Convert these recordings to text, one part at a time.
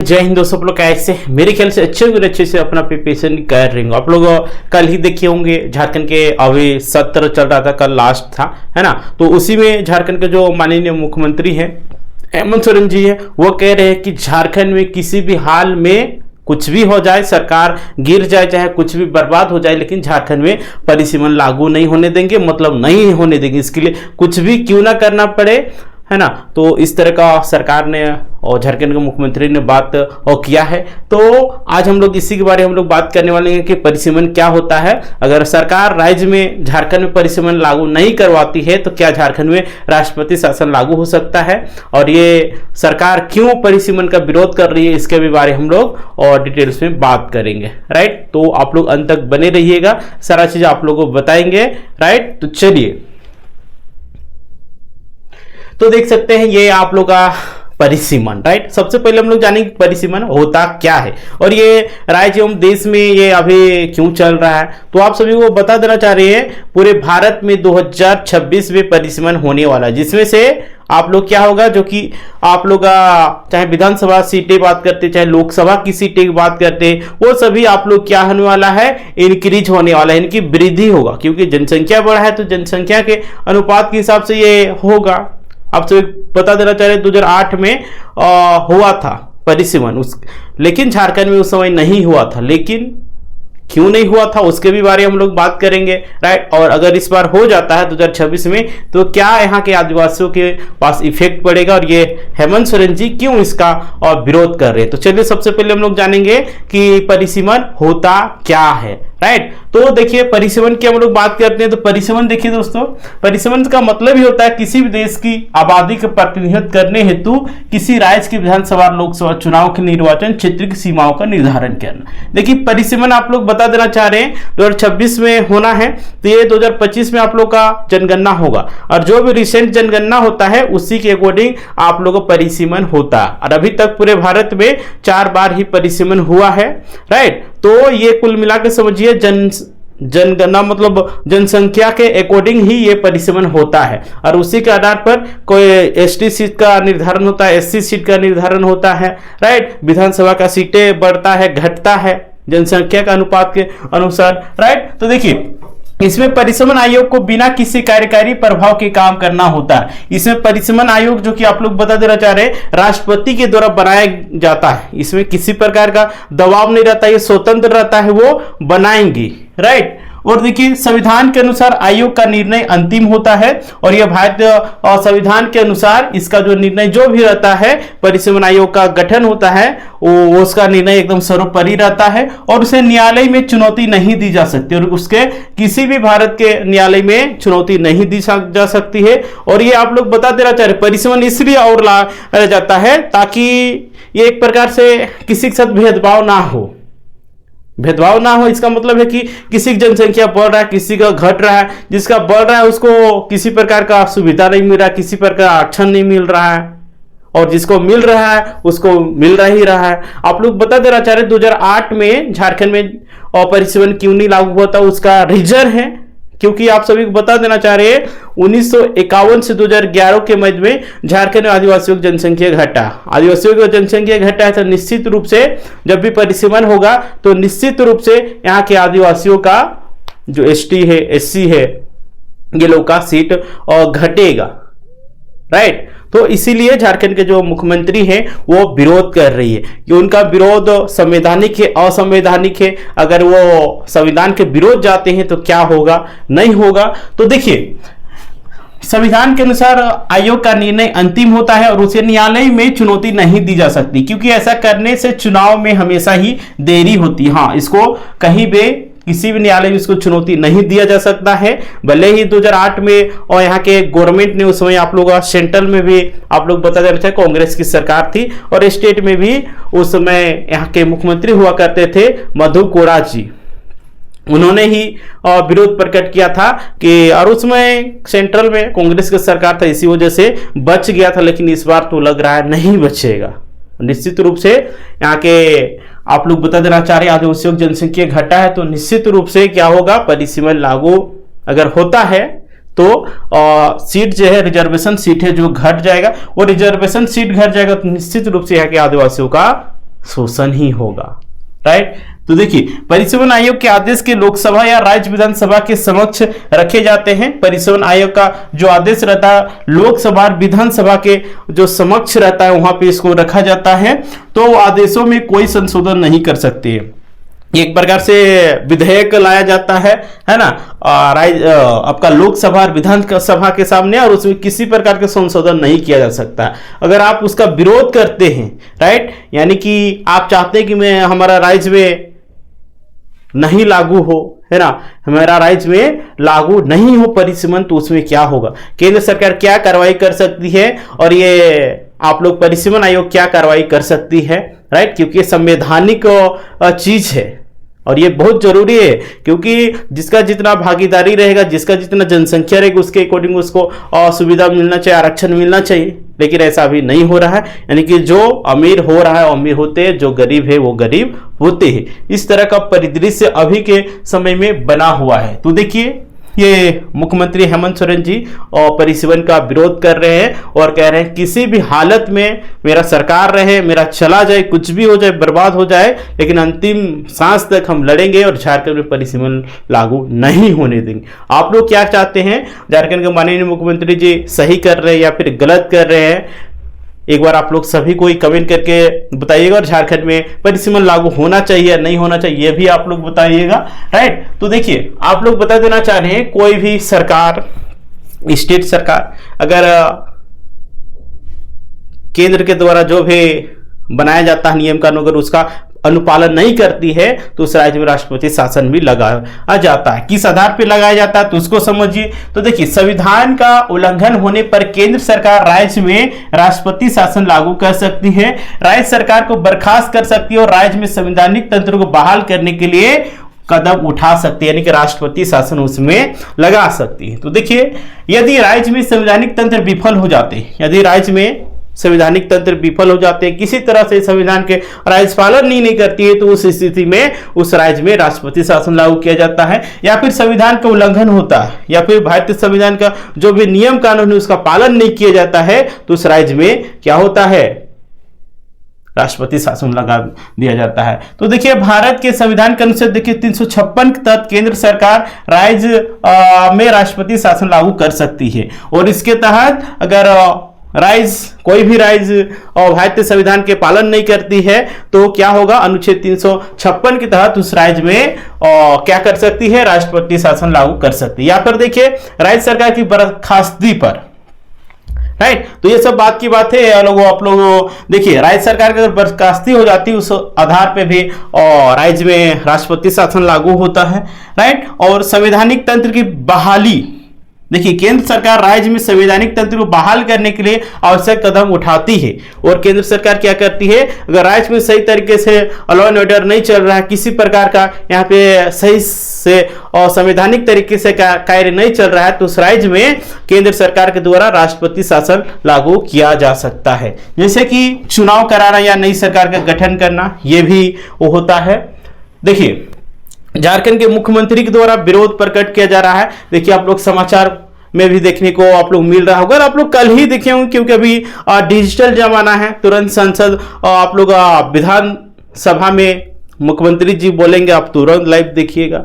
जय हिंद दोस्तों, आप लोग कैसे? मेरे ख्याल से अच्छे से अपना प्रिपरेशन कर रहे होंगे। आप लोग कल ही देखे होंगे झारखंड के अभी सत्र चल रहा था, कल लास्ट था, है ना। तो उसी में झारखंड के जो माननीय मुख्यमंत्री हैं हेमंत सोरेन जी है, वो कह रहे हैं कि झारखंड में किसी भी हाल में कुछ भी हो जाए, सरकार गिर जाए, चाहे कुछ भी बर्बाद हो जाए, लेकिन झारखंड में परिसीमन लागू नहीं होने देंगे, मतलब नहीं होने देंगे। इसके लिए कुछ भी क्यों ना करना पड़े, है ना। तो इस तरह का सरकार ने और झारखंड के मुख्यमंत्री ने बात किया है। तो आज हम लोग इसी के बारे में हम लोग बात करने वाले हैं कि परिसीमन क्या होता है। अगर सरकार राज्य में झारखंड में परिसीमन लागू नहीं करवाती है तो क्या झारखंड में राष्ट्रपति शासन लागू हो सकता है, और ये सरकार क्यों परिसीमन का विरोध कर रही है, इसके भी बारे हम लोग और डिटेल्स में बात करेंगे। राइट, तो आप लोग अंत तक बने रहिएगा, सारा चीज आप लोगों को बताएंगे। राइट, तो चलिए, तो देख सकते हैं ये आप लोग का परिसीमन। राइट, सबसे पहले हम लोग जानेंगे परिसीमन होता क्या है और ये राज्य एवं देश में ये अभी क्यों चल रहा है। तो आप सभी को बता देना चाह रहे हैं, पूरे भारत में 2026 में परिसीमन होने वाला है, जिसमें से आप लोग क्या होगा, जो कि आप लोग चाहे विधानसभा सीटें बात करते, चाहे लोकसभा की सीटें की बात करते, वो सभी आप लोग क्या होने वाला है, इंक्रीज होने वाला है, इनकी वृद्धि होगा। क्योंकि जनसंख्या बढ़ा है तो जनसंख्या के अनुपात के हिसाब से ये होगा। आप सभी बता देना चाह रहे 2008 में हुआ था परिसीमन, लेकिन झारखंड में उस समय नहीं हुआ था। लेकिन क्यों नहीं हुआ था उसके भी बारे में हम लोग बात करेंगे। राइट, और अगर इस बार हो जाता है 2026 में तो क्या यहाँ के आदिवासियों के पास इफेक्ट पड़ेगा, और ये हेमंत सोरेन जी क्यों इसका विरोध कर रहे हैं। तो चलिए, सबसे पहले हम लोग जानेंगे कि परिसीमन होता क्या है। राइट, तो देखिए परिसीमन की हम लोग बात करते हैं तो परिसीमन देखिए दोस्तों, परिसीमन का मतलब ही होता है किसी भी देश की आबादी का प्रतिनिधित्व करने हेतु किसी राज्य की विधानसभा लोकसभा चुनाव के निर्वाचन क्षेत्र की सीमाओं का निर्धारण करना। देखिए परिसीमन आप लोग बता देना चाह रहे हैं 2026 में होना है, तो ये 2025 में आप लोग का जनगणना होगा, और जो भी रिसेंट जनगणना होता है उसी के अकॉर्डिंग आप लोग का परिसीमन होता है। और अभी तक पूरे भारत में 4 बार ही परिसीमन हुआ है। राइट, तो ये कुल मिला के समझिए जनगणना मतलब जनसंख्या के अकॉर्डिंग ही ये परिसीमन होता है, और उसी के आधार पर कोई एसटी सीट का निर्धारण होता है, एससी सीट का निर्धारण होता है। राइट, विधानसभा का सीटें बढ़ता है घटता है जनसंख्या का अनुपात के अनुसार। राइट, तो देखिए इसमें परिसीमन आयोग को बिना किसी कार्यकारी प्रभाव के काम करना होता है। इसमें परिसीमन आयोग जो कि आप लोग बता देना चाह रहे हैं राष्ट्रपति के द्वारा बनाया जाता है। इसमें किसी प्रकार का दबाव नहीं रहता, ये स्वतंत्र रहता है, वो बनाएंगे। राइट, और देखिए संविधान के अनुसार आयोग का निर्णय अंतिम होता है, और यह भारतीय संविधान के अनुसार इसका जो निर्णय जो भी रहता है, परिसीमन आयोग का गठन होता है, वो उसका निर्णय एकदम सर्वोपरि रहता है, और उसे न्यायालय में चुनौती नहीं दी जा सकती, और उसके किसी भी भारत के न्यायालय में चुनौती नहीं दी जा सकती है। और ये आप लोग बता देना चाह रहे परिसीमन इसलिए और लाया जाता है ताकि ये एक प्रकार से किसी के साथ भेदभाव ना हो। इसका मतलब है कि किसी की जनसंख्या बढ़ रहा है, किसी का घट रहा है, जिसका बढ़ रहा है उसको किसी प्रकार का सुविधा नहीं मिल रहा है, किसी प्रकार का आरक्षण नहीं मिल रहा है, और जिसको मिल रहा है उसको मिल रहा ही रहा है। आप लोग बता देना चाह रहे 2008 में झारखंड में परिसीमन क्यों नहीं लागू हुआ था, उसका रीजन है क्योंकि आप सभी को बता देना चाह रहे हैं 1951 से 2011 के मध्य में झारखंड में आदिवासियों की जनसंख्या घटा। आदिवासियों की जनसंख्या घटा है तो निश्चित रूप से जब भी परिसीमन होगा तो निश्चित रूप से यहाँ के आदिवासियों का जो एसटी है, एससी है, ये लोग का सीट घटेगा। राइट, तो इसीलिए झारखंड के जो मुख्यमंत्री हैं वो विरोध कर रही है कि उनका विरोध संवैधानिक है, असंवैधानिक है। अगर वो संविधान के विरोध जाते हैं तो क्या होगा, नहीं होगा। तो देखिए संविधान के अनुसार आयोग का निर्णय अंतिम होता है और उसे न्यायालय में चुनौती नहीं दी जा सकती, क्योंकि ऐसा करने से चुनाव में हमेशा ही देरी होती है। हाँ, इसको कहीं भी किसी भी न्यायालय में इसको चुनौती नहीं दिया जा सकता है। भले ही 2008 में और यहाँ के गवर्नमेंट ने उस समय आप लोग सेंट्रल में भी आप लोग बता देना चाहिए कांग्रेस की सरकार थी, और स्टेट में भी उस समय यहाँ के मुख्यमंत्री हुआ करते थे मधु कोड़ा जी, उन्होंने ही विरोध प्रकट किया था कि, और उसमें सेंट्रल में कांग्रेस की सरकार था, इसी वजह से बच गया था। लेकिन इस बार तो लग रहा है नहीं बचेगा। निश्चित रूप से यहाँ के आप लोग बता देना चाह रहे हैं आदिवासियों की जनसंख्या घटा है तो निश्चित रूप से क्या होगा, परिसीमन लागू अगर होता है तो सीट जो है रिजर्वेशन सीट है जो घट जाएगा, वो रिजर्वेशन सीट घट जाएगा तो निश्चित रूप से यहाँ के आदिवासियों का शोषण ही होगा, राइट। तो देखिए, परिसीमन आयोग के आदेश के लोकसभा या राज्य विधानसभा के समक्ष रखे जाते हैं। परिसीमन आयोग का जो आदेश रहता है लोकसभा और विधानसभा के जो समक्ष रहता है वहां पे इसको रखा जाता है, तो आदेशों में कोई संशोधन नहीं कर सकते। एक प्रकार से विधेयक लाया जाता है ना, आपका लोकसभा और विधानसभा के सामने, और उसमें किसी प्रकार के संशोधन नहीं किया जा सकता। अगर आप उसका विरोध करते हैं, राइट, यानी कि आप चाहते हैं कि मैं हमारा राज्य में नहीं लागू हो, है ना, हमारा राज्य में लागू नहीं हो परिसीमन, तो उसमें क्या होगा, केंद्र सरकार क्या कार्रवाई कर सकती है और ये आप लोग परिसीमन आयोग क्या कार्रवाई कर सकती है, राइट, क्योंकि ये संवैधानिक चीज है और ये बहुत जरूरी है, क्योंकि जिसका जितना भागीदारी रहेगा, जिसका जितना जनसंख्या रहेगी, उसके अकॉर्डिंग उसको सुविधा मिलना चाहिए, आरक्षण मिलना चाहिए। लेकिन ऐसा अभी नहीं हो रहा है, यानी कि जो अमीर हो रहा है अमीर होते हैं, जो गरीब है वो गरीब होते हैं। इस तरह का परिदृश्य अभी के समय में बना हुआ है। तो देखिए, ये मुख्यमंत्री हेमंत सोरेन जी और परिसीमन का विरोध कर रहे हैं और कह रहे हैं किसी भी हालत में मेरा सरकार रहे, मेरा चला जाए, कुछ भी हो जाए, बर्बाद हो जाए, लेकिन अंतिम सांस तक हम लड़ेंगे और झारखंड में परिसीमन लागू नहीं होने देंगे। आप लोग क्या चाहते हैं? झारखंड के माननीय मुख्यमंत्री जी सही कर रहे हैं या फिर गलत कर रहे हैं? एक बार आप लोग सभी को कमेंट करके बताइएगा। और झारखंड में परिसीमन लागू होना चाहिए या नहीं होना चाहिए ये भी आप लोग बताइएगा, राइट। तो देखिए, आप लोग बता देना चाह रहे हैं, कोई भी सरकार, स्टेट सरकार अगर केंद्र के द्वारा जो भी बनाया जाता है नियम कानून, अगर उसका अनुपालन नहीं करती है तो उस राज्य में राष्ट्रपति शासन भी लगाया जाता है। किस आधार पर लगाया जाता है तो उसको समझिए। तो देखिए, संविधान का उल्लंघन होने पर केंद्र सरकार राज्य में राष्ट्रपति शासन लागू कर सकती है, राज्य सरकार को बर्खास्त कर सकती है और राज्य में संवैधानिक तंत्र को बहाल करने के लिए कदम उठा सकती है, यानी कि राष्ट्रपति शासन उसमें लगा सकती है। तो देखिए, यदि राज्य में संवैधानिक तंत्र विफल हो जाते हैं, यदि राज्य में संवैधानिक तंत्र विफल हो जाते हैं, किसी तरह से संविधान के राज्य पालन नहीं करती है, तो उस स्थिति में उस राज्य में राष्ट्रपति शासन लागू किया जाता है। या फिर संविधान का उल्लंघन होता है या फिर भारतीय संविधान का जो भी नियम कानून है उसका पालन नहीं किया जाता है, तो उस राज्य में क्या होता है? राष्ट्रपति शासन लगा दिया जाता है। तो देखिए, भारत के संविधान के अनुच्छेद देखिए 356 के तहत केंद्र सरकार राज्य में राष्ट्रपति शासन लागू कर सकती है। और इसके तहत अगर कोई भी राज्य भारतीय संविधान के पालन नहीं करती है तो क्या होगा? अनुच्छेद 356 के तहत उस राज्य में क्या कर सकती है? राष्ट्रपति शासन लागू कर सकती है। या फिर देखिए, राज्य सरकार की बर्खास्तगी पर, राइट, तो ये सब बात की बात है। आप लोग देखिए, राज्य सरकार की अगर बर्खास्ती हो जाती है उस आधार पे भी राज्य में राष्ट्रपति शासन लागू होता है, राइट। और संवैधानिक तंत्र की बहाली, देखिए, केंद्र सरकार राज्य में संवैधानिक तंत्र को बहाल करने के लिए आवश्यक कदम उठाती है। और केंद्र सरकार क्या करती है? अगर राज्य में सही तरीके से लॉ एंड ऑर्डर नहीं चल रहा है, किसी प्रकार का यहाँ पे सही से और संवैधानिक तरीके से कार्य नहीं चल रहा है, तो उस राज्य में केंद्र सरकार के द्वारा राष्ट्रपति शासन लागू किया जा सकता है। जैसे कि चुनाव कराना या नई सरकार का गठन करना, यह भी वो होता है। देखिए, झारखंड के मुख्यमंत्री के द्वारा विरोध प्रकट किया जा रहा है। देखिए, आप लोग समाचार में भी देखने को आप लोग मिल रहा होगा, और आप लोग कल ही देखे होंगे, क्योंकि अभी डिजिटल जमाना है। तुरंत संसद आप लोग विधान सभा में मुख्यमंत्री जी बोलेंगे, आप तुरंत लाइव देखिएगा।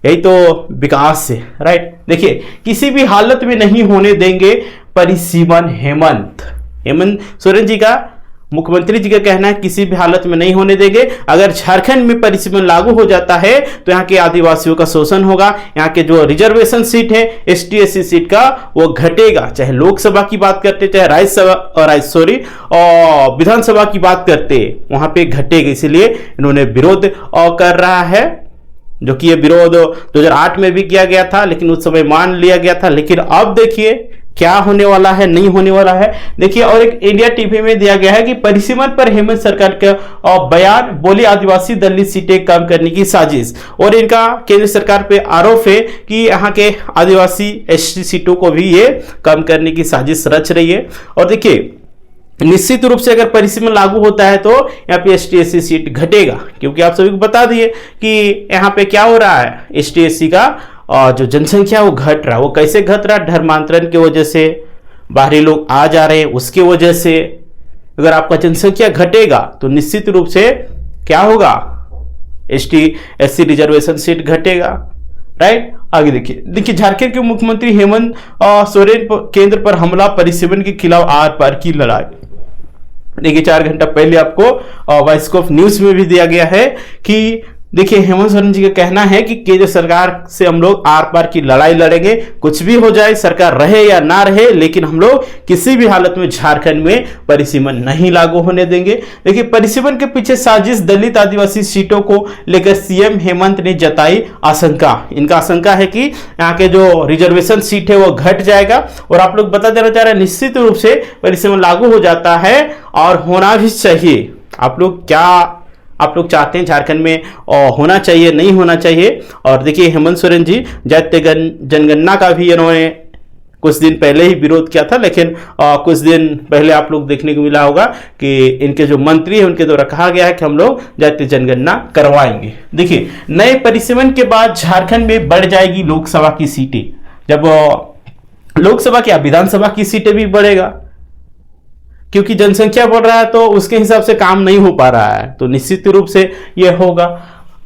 यही तो विकास है, राइट। देखिए, किसी भी हालत में नहीं होने देंगे परिसीमन। हेमंत सोरेन जी का, मुख्यमंत्री जी का कहना है किसी भी हालत में नहीं होने देंगे। अगर झारखंड में परिसीमन लागू हो जाता है तो यहाँ के आदिवासियों का शोषण होगा, यहाँ के जो रिजर्वेशन सीट है ST/SC सीट का वो घटेगा। चाहे लोकसभा की बात करते, चाहे और विधानसभा की बात करते, वहां पे घटेगा। इसलिए इन्होंने विरोध कर रहा है, जो कि ये विरोध 2008 में भी किया गया था, लेकिन उस समय मान लिया गया था। लेकिन अब देखिए क्या होने वाला है, नहीं होने वाला है। देखिए, और एक इंडिया टीवी में दिया गया है कि परिसीमन पर हेमंत सरकार का बयान, बोली आदिवासी दलित सीटें कम करने की साजिश। और इनका केंद्र सरकार पे आरोप है कि यहाँ के आदिवासी ST सीटों को भी ये कम करने की साजिश रच रही है। और देखिए, निश्चित रूप से अगर परिसीमन लागू होता है तो यहाँ पे ST/SC सीट घटेगा, क्योंकि आप सभी को बता दिए कि यहाँ पे क्या हो रहा है, ST/SC का जो जनसंख्या वो घट रहा है। वो कैसे घट रहा है? धर्मांतरण की वजह से, बाहरी लोग आ जा रहे हैं उसके वजह से, अगर आपका जनसंख्या घटेगा तो निश्चित रूप से क्या होगा, एसटी एससी रिजर्वेशन सीट घटेगा, राइट। आगे देखिए झारखंड के मुख्यमंत्री हेमंत सोरेन केंद्र पर हमला, परिसीमन के खिलाफ आर पार की लड़ाई। देखिए 4 घंटा पहले आपको वाइस्कोप न्यूज में भी दिया गया है कि देखिए हेमंत सोरेन जी का कहना है कि केंद्र सरकार से हम लोग आर पार की लड़ाई लड़ेंगे, कुछ भी हो जाए, सरकार रहे या ना रहे, लेकिन हम लोग किसी भी हालत में झारखंड में परिसीमन नहीं लागू होने देंगे। देखिए परिसीमन के पीछे साजिश, दलित आदिवासी सीटों को लेकर सीएम हेमंत ने जताई आशंका। इनका आशंका है कि यहाँ के जो रिजर्वेशन सीट है वो घट जाएगा, और आप लोग बता देना चाह रहे हैं निश्चित रूप से परिसीमन लागू हो जाता है और होना भी चाहिए। आप लोग चाहते हैं झारखंड में होना चाहिए, नहीं होना चाहिए। और देखिए हेमंत सोरेन जी जातीय जनगणना का भी इन्होंने कुछ दिन पहले ही विरोध किया था, लेकिन कुछ दिन पहले आप लोग देखने को मिला होगा कि इनके जो मंत्री हैं उनके द्वारा कहा गया है कि हम लोग जातीय जनगणना करवाएंगे। देखिए नए परिसीमन के बाद झारखंड में बढ़ जाएगी लोकसभा की सीटें। जब लोकसभा क्या विधानसभा की सीटें भी बढ़ेगा, क्योंकि जनसंख्या बढ़ रहा है तो उसके हिसाब से काम नहीं हो पा रहा है, तो निश्चित रूप से यह होगा।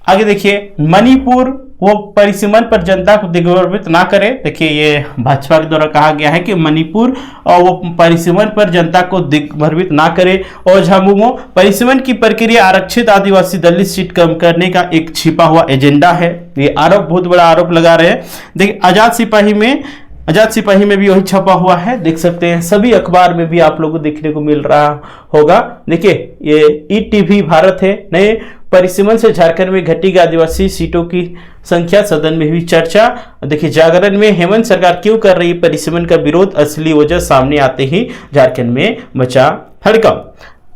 आगे देखिए मणिपुर वो परिसीमन पर जनता को दिग्भ्रमित ना करे। देखिए ये भाजपा के द्वारा कहा गया है कि मणिपुर वो परिसीमन पर जनता को दिग्भ्रमित ना करे। और झामुमो परिसीमन की प्रक्रिया आरक्षित आदिवासी दलित सीट कम करने का एक छिपा हुआ एजेंडा है। ये आरोप, बहुत बड़ा आरोप लगा रहे हैं। देखिए आजाद सिपाही में भी वही छपा हुआ है, देख सकते हैं। सभी अखबार में भी आप लोगों को देखने को मिल रहा होगा। देखिए ये ईटीवी भारत है। नए परिसीमन से झारखंड में घटेगी आदिवासी सीटों की संख्या, सदन में हुई चर्चा। देखिए जागरण में हेमंत सरकार क्यों कर रही है परिसीमन का विरोध, असली वजह सामने आते ही झारखंड में मचा हड़कंप।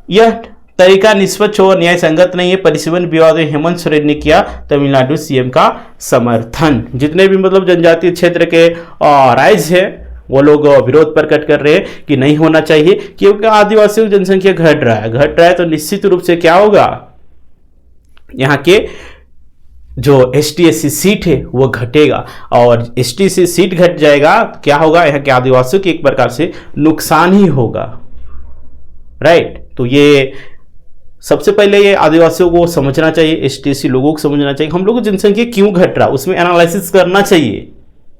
यह तरीका निष्पक्ष और न्याय संगत नहीं है। परिसीमन विवाद में हेमंत सोरेन ने किया तमिलनाडु सीएम का समर्थन। जितने भी मतलब जनजातीय क्षेत्र के राज्य है वो लोग विरोध प्रकट कर रहे हैं कि नहीं होना चाहिए, क्योंकि आदिवासियों की जनसंख्या घट रहा है तो निश्चित रूप से क्या होगा, यहाँ के जो एसटी/एससी सीट है वो घटेगा, और एसटी/एससी सीट घट जाएगा तो क्या होगा, यहाँ के आदिवासियों के एक प्रकार से नुकसान ही होगा, राइट। तो ये सबसे पहले ये आदिवासियों को समझना चाहिए, एसटी/एससी लोगों को समझना चाहिए हम लोगों की जनसंख्या क्यों घट रहा, उसमें एनालिसिस करना चाहिए,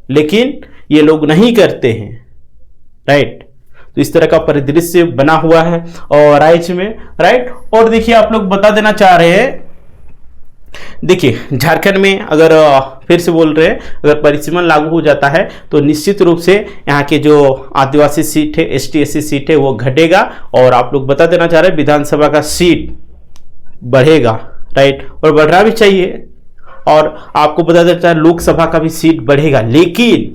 लेकिन ये लोग नहीं करते हैं, राइट। तो इस तरह का परिदृश्य बना हुआ है और राज्य में, राइट। और देखिए आप लोग बता देना चाह रहे हैं, देखिए झारखंड में अगर फिर से बोल रहे हैं, अगर परिसीमन लागू हो जाता है तो निश्चित रूप से यहाँ के जो आदिवासी सीट है, एसटी/एससी सीट है वो घटेगा। और आप लोग बता देना चाह रहे हैं विधानसभा का सीट बढ़ेगा, राइट, और बढ़ना भी चाहिए। और आपको बता देना चाह लोकसभा का भी सीट बढ़ेगा, लेकिन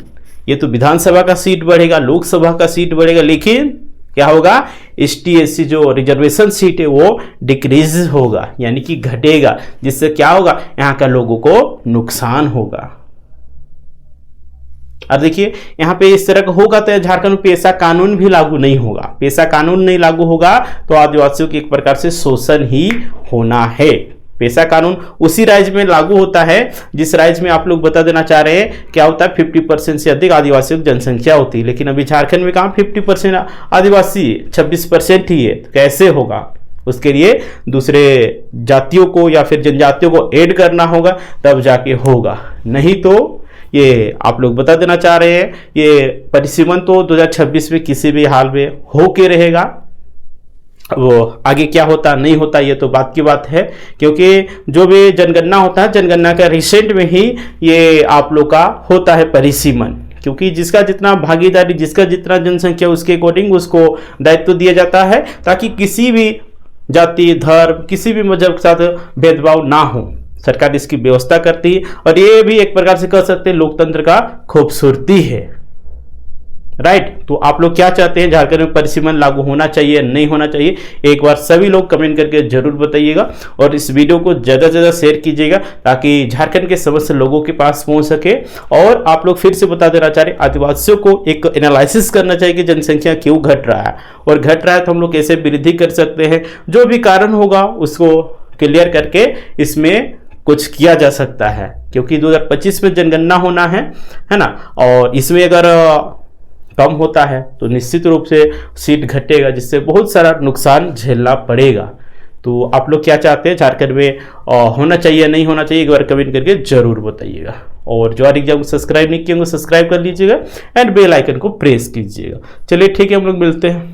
ये तो विधानसभा का सीट बढ़ेगा, लोकसभा का सीट बढ़ेगा, लेकिन क्या होगा, एसटी/एससी जो रिजर्वेशन सीट है वो डिक्रीज होगा, यानी कि घटेगा, जिससे क्या होगा, यहाँ का लोगों को नुकसान होगा। और देखिए यहाँ पे इस तरह का होगा तो झारखंड में पेशा कानून भी लागू नहीं होगा। पेशा कानून नहीं लागू होगा तो आदिवासियों के एक प्रकार से शोषण ही होना है। पेशा कानून उसी राज्य में लागू होता है जिस राज्य में आप लोग बता देना चाह रहे हैं क्या होता है, 50% से अधिक आदिवासियों की जनसंख्या होती है, लेकिन अभी झारखंड में कहाँ 50% आदिवासी, 26% ही है। तो कैसे होगा, उसके लिए दूसरे जातियों को या फिर जनजातियों को ऐड करना होगा, तब जाके होगा, नहीं तो ये आप लोग बता देना चाह रहे हैं ये परिसीमन तो 2026 में किसी भी हाल में होके रहेगा। वो आगे क्या होता नहीं होता ये तो बात की बात है, क्योंकि जो भी जनगणना होता है, जनगणना का रिसेंट में ही ये आप लोग का होता है परिसीमन, क्योंकि जिसका जितना भागीदारी, जिसका जितना जनसंख्या उसके अकॉर्डिंग उसको दायित्व दिया जाता है, ताकि किसी भी जाति, धर्म, किसी भी मजहब के साथ भेदभाव ना हो। सरकार इसकी व्यवस्था करती है और ये भी एक प्रकार से कह सकते हैं लोकतंत्र का खूबसूरती है, राइट। तो आप लोग क्या चाहते हैं, झारखंड में परिसीमन लागू होना चाहिए नहीं होना चाहिए, एक बार सभी लोग कमेंट करके जरूर बताइएगा और इस वीडियो को ज़्यादा से ज़्यादा शेयर कीजिएगा ताकि झारखंड के समस्त लोगों के पास पहुंच सके। और आप लोग फिर से बता देना चाह रहे आदिवासियों को एक एनालिसिस करना चाहिए कि जनसंख्या क्यों घट रहा है, और घट रहा है तो हम लोग कैसे वृद्धि कर सकते हैं, जो भी कारण होगा उसको क्लियर करके इसमें कुछ किया जा सकता है, क्योंकि 2025 में जनगणना होना है ना। और इसमें अगर कम होता है तो निश्चित रूप से सीट घटेगा, जिससे बहुत सारा नुकसान झेलना पड़ेगा। तो आप लोग क्या चाहते हैं झारखंड में होना चाहिए नहीं होना चाहिए, एक बार कमेंट करके जरूर बताइएगा। और जो एग्जाम को सब्सक्राइब नहीं किए होंगे सब्सक्राइब कर लीजिएगा एंड बेल आइकन को प्रेस कीजिएगा। चलिए ठीक है, हम लोग मिलते हैं।